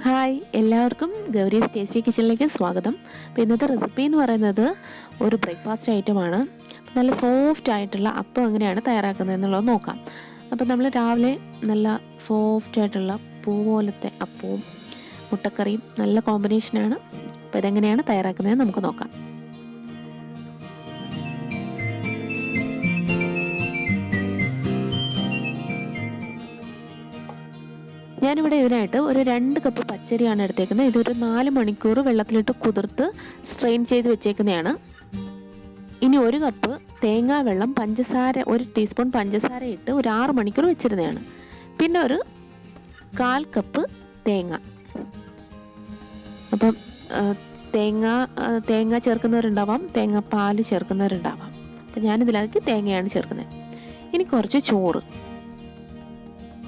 Hi, എല്ലാവർക്കും Gowri's tasty കിച്ചണിലേക്ക് സ്വാഗതം. അപ്പോൾ ഇന്നത്തെ റെസിപ്പി എന്ന് പറയുന്നത് ഒരു ബ്രേക്ക്ഫാസ്റ്റ് ഐറ്റമാണ്. നല്ല സോഫ്റ്റ് ആയിട്ടുള്ള അപ്പം എങ്ങനെയാണ് തയ്യാറാക്കുന്നത് എന്നുള്ളത് നോക്കാം. അപ്പോൾ നമ്മൾ രാവിലെ നല്ല സോഫ്റ്റ് ആയിട്ടുള്ള പൂ പോലത്തെ അപ്പവും മുട്ടക്കറിയും നല്ല കോമ്പിനേഷനാണ്. അപ്പോൾ ഇതെങ്ങനെയാണ് തയ്യാറാക്കുന്നത് നമുക്ക് നോക്കാം. ഞാനിവിടെ ഇതിനായിട്ട് ഒരു 2 കപ്പ് പച്ചരിയാണ് എടുത്തേക്കുന്നത്. ഇതൊരു 4 മണിക്കൂർ വെള്ളത്തിലിട്ട് കുതിർത്ത് സ്ട്രെയിൻ ചെയ്ത് വെച്ചേക്കുന്നതാണ്. ഇനി 1 കപ്പ് തേങ്ങാ വെള്ളം, പഞ്ചസാര 1 ടീസ്പൂൺ പഞ്ചസാര ഇട്ട് ഒരു 6 മണിക്കൂർ വെച്ചിരുന്നതാണ്. പിന്നെ ഒരു 1/4 കപ്പ് തേങ്ങ. അപ്പം തേങ്ങ ചേർക്കുന്നവരുണ്ടാവാം, തേങ്ങാപ്പാൽ ചേർക്കുന്നവരുണ്ടാവാം. അപ്പം ഞാനിതിലേക്ക് തേങ്ങയാണ് ചേർക്കുന്നത്. ഇനി കുറച്ച് ചോറ്.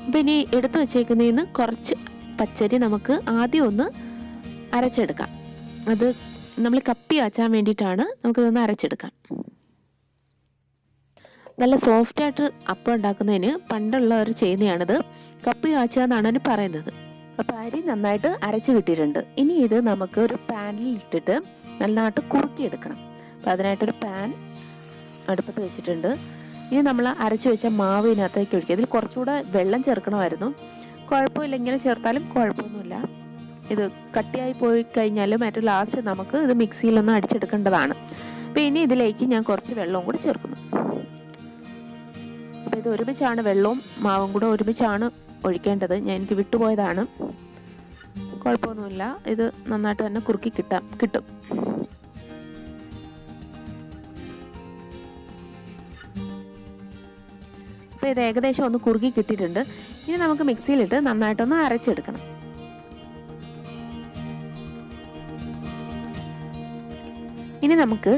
അപ്പം ഇനി എടുത്തു വച്ചേക്കുന്നതിൽ നിന്ന് കുറച്ച് പച്ചരി നമുക്ക് ആദ്യം ഒന്ന് അരച്ചെടുക്കാം. അത് നമ്മൾ കപ്പി കാച്ചാൻ വേണ്ടിയിട്ടാണ്, നമുക്കിതൊന്ന് അരച്ചെടുക്കാം. നല്ല സോഫ്റ്റായിട്ട് അപ്പം ഉണ്ടാക്കുന്നതിന് പണ്ടുള്ളവർ ചെയ്യുന്നതാണിത്. കപ്പി കാച്ചുക എന്നാണ് അതിന് പറയുന്നത്. അപ്പോൾ അരി നന്നായിട്ട് അരച്ച് കിട്ടിയിട്ടുണ്ട്. ഇനി ഇത് നമുക്ക് ഒരു പാനിൽ ഇട്ടിട്ട് നല്ലതായിട്ട് കുറുക്കിയെടുക്കണം. അപ്പോൾ അതിനായിട്ടൊരു പാൻ അടുപ്പത്ത് വെച്ചിട്ടുണ്ട്. ഇനി നമ്മൾ അരച്ചു വെച്ച മാവ് ഇതിനകത്തേക്ക് ഒഴിക്കുക. ഇതിൽ കുറച്ചുകൂടെ വെള്ളം ചേർക്കണമായിരുന്നു. കുഴപ്പമില്ല, ഇങ്ങനെ ചേർത്താലും കുഴപ്പമൊന്നുമില്ല. ഇത് കട്ടിയായി പോയി കഴിഞ്ഞാലും ഏറ്റവും ലാസ്റ്റ് നമുക്ക് ഇത് മിക്സിയിലൊന്ന് അടിച്ചെടുക്കേണ്ടതാണ്. അപ്പോൾ ഇനി ഇതിലേക്ക് ഞാൻ കുറച്ച് വെള്ളവും കൂടി ചേർക്കുന്നു. അപ്പോൾ ഇത് ഒരുമിച്ചാണ്, വെള്ളവും മാവും കൂടെ ഒരുമിച്ചാണ് ഒഴിക്കേണ്ടത്. എനിക്ക് വിട്ടുപോയതാണ്. കുഴപ്പമൊന്നുമില്ല, ഇത് നന്നായിട്ട് തന്നെ കുറുക്കി കിട്ടും. അപ്പോൾ ഇത് ഏകദേശം ഒന്ന് കുറുകി കിട്ടിയിട്ടുണ്ട്. ഇനി നമുക്ക് മിക്സിയിലിട്ട് നന്നായിട്ടൊന്ന് അരച്ചെടുക്കണം. ഇനി നമുക്ക്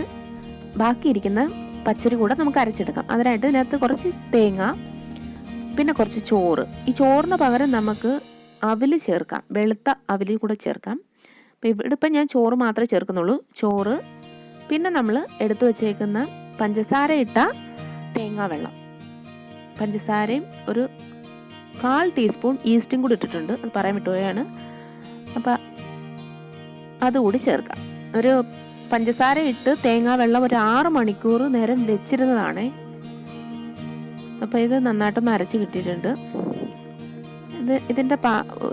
ബാക്കിയിരിക്കുന്ന പച്ചരി കൂടെ നമുക്ക് അരച്ചെടുക്കാം. അതിനായിട്ട് ഇതിനകത്ത് കുറച്ച് തേങ്ങ, പിന്നെ കുറച്ച് ചോറ്. ഈ ചോറിന് പകരം നമുക്ക് അവിൽ ചേർക്കാം, വെളുത്ത അവിൽ കൂടെ ചേർക്കാം. അപ്പോൾ ഇവിടിപ്പം ഞാൻ ചോറ് മാത്രമേ ചേർക്കുന്നുള്ളൂ. ചോറ്, പിന്നെ നമ്മൾ എടുത്തു വച്ചേക്കുന്ന പഞ്ചസാര ഇട്ട തേങ്ങാ വെള്ളം, പഞ്ചസാരയും ഒരു 1/4 ടീസ്പൂൺ ഈസ്റ്റും കൂടി ഇട്ടിട്ടുണ്ട്. അത് പറയാൻ വിട്ടുപോയാണ്. അപ്പം അതുകൂടി ചേർക്കാം. ഒരു പഞ്ചസാര ഇട്ട് തേങ്ങാ വെള്ളം ഒരു 6 മണിക്കൂർ നേരം വെച്ചിരുന്നതാണ്. അപ്പോൾ ഇത് നന്നായിട്ടൊന്ന് അരച്ച് കിട്ടിയിട്ടുണ്ട്. ഇതിൻ്റെ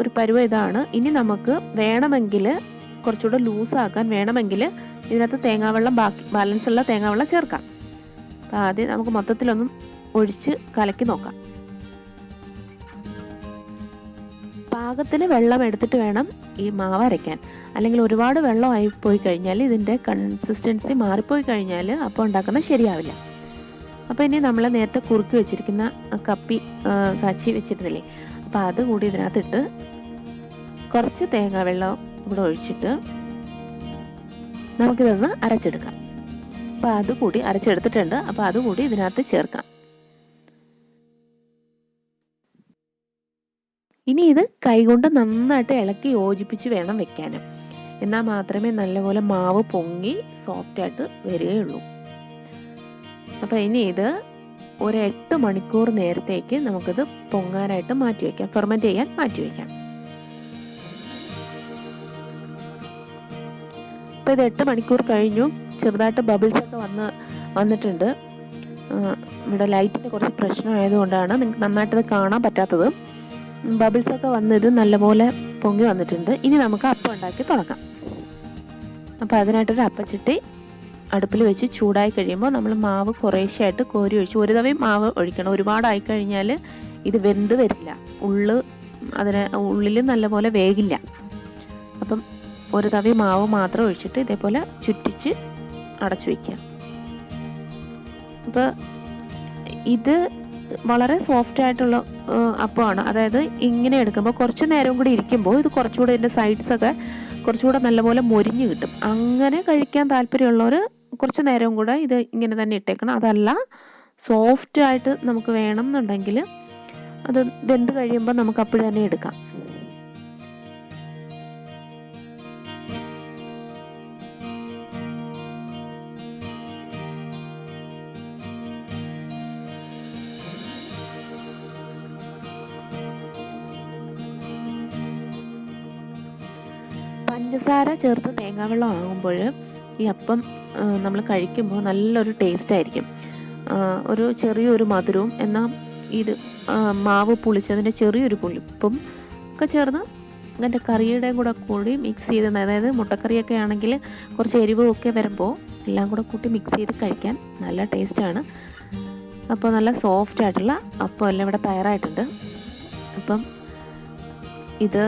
ഒരു പരുവം ഇതാണ്. ഇനി നമുക്ക് വേണമെങ്കിൽ കുറച്ചുകൂടെ ലൂസാക്കാൻ വേണമെങ്കിൽ ഇതിനകത്ത് തേങ്ങാവെള്ളം, ബാലൻസുള്ള തേങ്ങാവെള്ളം ചേർക്കാം. അപ്പോൾ ആദ്യം നമുക്ക് മൊത്തത്തിലൊന്നും ഒഴിച്ച് കലക്കി നോക്കാം. പാകത്തിന് വെള്ളം എടുത്തിട്ട് വേണം ഈ മാവ് അരയ്ക്കാൻ. അല്ലെങ്കിൽ ഒരുപാട് വെള്ളമായി പോയി കഴിഞ്ഞാൽ ഇതിൻ്റെ കൺസിസ്റ്റൻസി മാറിപ്പോയി കഴിഞ്ഞാൽ അപ്പം ഉണ്ടാക്കുന്നത് ശരിയാവില്ല. അപ്പോൾ ഇനി നമ്മൾ നേരത്തെ കുറുക്കി വെച്ചിരിക്കുന്ന കപ്പി കാച്ചി വെച്ചിരുന്നില്ലേ, അപ്പോൾ അത് കൂടി ഇതിനകത്തിട്ട് കുറച്ച് തേങ്ങാ വെള്ളം കൂടെ ഒഴിച്ചിട്ട് നമുക്കിതൊന്ന് അരച്ചെടുക്കാം. അപ്പോൾ അതുകൂടി അരച്ചെടുത്തിട്ടുണ്ട്. അപ്പോൾ അതുകൂടി ഇതിനകത്ത് ചേർക്കാം. ഇനി ഇത് കൈകൊണ്ട് നന്നായിട്ട് ഇളക്കി യോജിപ്പിച്ച് വേണം വെക്കാനും. എന്നാൽ മാത്രമേ നല്ലപോലെ മാവ് പൊങ്ങി സോഫ്റ്റായിട്ട് വരികയുള്ളൂ. അപ്പോൾ ഇനി ഇത് ഒരു 8 മണിക്കൂർ നേരത്തേക്ക് നമുക്കിത് പൊങ്ങാനായിട്ട് മാറ്റിവെക്കാം, ഫെർമെൻറ്റ് ചെയ്യാൻ മാറ്റിവെക്കാം. അപ്പോൾ ഇത് 8 മണിക്കൂർ കഴിഞ്ഞു. ചെറുതായിട്ട് ബബിൾസൊക്കെ വന്നിട്ടുണ്ട്. ഇവിടെ ലൈറ്റിൻ്റെ കുറച്ച് പ്രശ്നമായതുകൊണ്ടാണ് നിങ്ങൾക്ക് നന്നായിട്ടത് കാണാൻ പറ്റാത്തത്. ബബിൾസൊക്കെ ഇത് നല്ലപോലെ പൊങ്ങി വന്നിട്ടുണ്ട്. ഇനി നമുക്ക് അപ്പം ഉണ്ടാക്കി തുടങ്ങാം. അപ്പോൾ അതിനായിട്ടൊരു അപ്പച്ചട്ടി അടുപ്പിൽ വെച്ച് ചൂടായി കഴിയുമ്പോൾ നമ്മൾ മാവ് കുറേശ്ശെയായിട്ട് കോരി ഒഴിച്ച്, ഒരു തവി മാവ് ഒഴിക്കണം. ഒരുപാടായി കഴിഞ്ഞാൽ ഇത് വെന്ത് വരില്ല, ഉള്ളിൽ നല്ലപോലെ വേകില്ല. അപ്പം ഒരു തവി മാവ് മാത്രം ഒഴിച്ചിട്ട് ഇതേപോലെ ചുറ്റിച്ച് അടച്ചു വയ്ക്കുക. അപ്പോൾ ഇത് വളരെ സോഫ്റ്റ് ആയിട്ടുള്ള അപ്പമാണ്. അതായത് ഇങ്ങനെ എടുക്കുമ്പോൾ കുറച്ച് നേരം കൂടി ഇരിക്കുമ്പോൾ ഇത് കുറച്ചുകൂടെ ഇതിൻ്റെ സൈഡ്സൊക്കെ കുറച്ചുകൂടെ നല്ലപോലെ മൊരിഞ്ഞ് കിട്ടും. അങ്ങനെ കഴിക്കാൻ താല്പര്യമുള്ളവർ കുറച്ച് നേരം കൂടെ ഇത് ഇങ്ങനെ തന്നെ ഇട്ടേക്കണം. അതല്ല സോഫ്റ്റായിട്ട് നമുക്ക് വേണം എന്നുണ്ടെങ്കിൽ അത് വെന്ത് കഴിയുമ്പോൾ നമുക്ക് അപ്പോഴും തന്നെ എടുക്കാം. പഞ്ചസാര ചേർത്ത് തേങ്ങാവെള്ളം ആകുമ്പോൾ ഈ അപ്പം നമ്മൾ കഴിക്കുമ്പോൾ നല്ലൊരു ടേസ്റ്റായിരിക്കും. ഒരു ചെറിയൊരു മധുരവും എന്നാൽ ഇത് മാവ് പുളിച്ചതിൻ്റെ ചെറിയൊരു പുളിപ്പും ഒക്കെ ചേർന്ന് അതിൻ്റെ കറിയുടെയും കൂടി മിക്സ് ചെയ്ത്, അതായത് മുട്ടക്കറിയൊക്കെ ആണെങ്കിൽ കുറച്ച് എരിവും ഒക്കെ വരുമ്പോൾ എല്ലാം കൂടെ കൂട്ടി മിക്സ് ചെയ്ത് കഴിക്കാൻ നല്ല ടേസ്റ്റാണ്. അപ്പോൾ നല്ല സോഫ്റ്റ് ആയിട്ടുള്ള അപ്പം എല്ലാം ഇവിടെ തയ്യാറായിട്ടുണ്ട്. അപ്പം ഇത്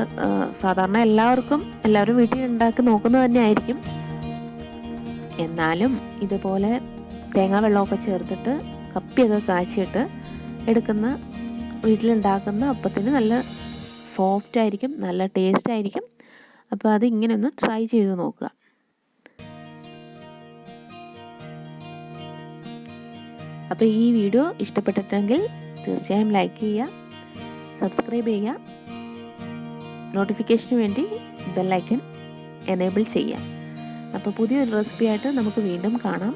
സാധാരണ എല്ലാവരും വീട്ടിൽ ഉണ്ടാക്കി നോക്കുന്നത് തന്നെ ആയിരിക്കും. എന്നാലും ഇതുപോലെ തേങ്ങാ വെള്ളമൊക്കെ ചേർത്തിട്ട് കപ്പിയൊക്കെ കാച്ചിയിട്ട് എടുക്കുന്ന വീട്ടിലുണ്ടാക്കുന്ന അപ്പത്തിന് നല്ല സോഫ്റ്റ് ആയിരിക്കും, നല്ല ടേസ്റ്റ് ആയിരിക്കും. അപ്പോൾ അത് ഇങ്ങനെ ഒന്ന് ട്രൈ ചെയ്ത് നോക്കുക. അപ്പോൾ ഈ വീഡിയോ ഇഷ്ടപ്പെട്ടിട്ടെങ്കിൽ തീർച്ചയായും ലൈക്ക് ചെയ്യുക, സബ്സ്ക്രൈബ് ചെയ്യുക, നോട്ടിഫിക്കേഷന് വേണ്ടി ബെല്ലൈക്കൺ എനേബിൾ ചെയ്യുക. അപ്പോൾ പുതിയൊരു റെസിപ്പി ആയിട്ട് നമുക്ക് വീണ്ടും കാണാം.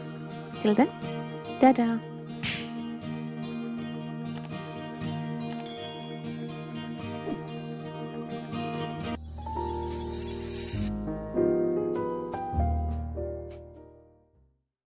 Till then Tata.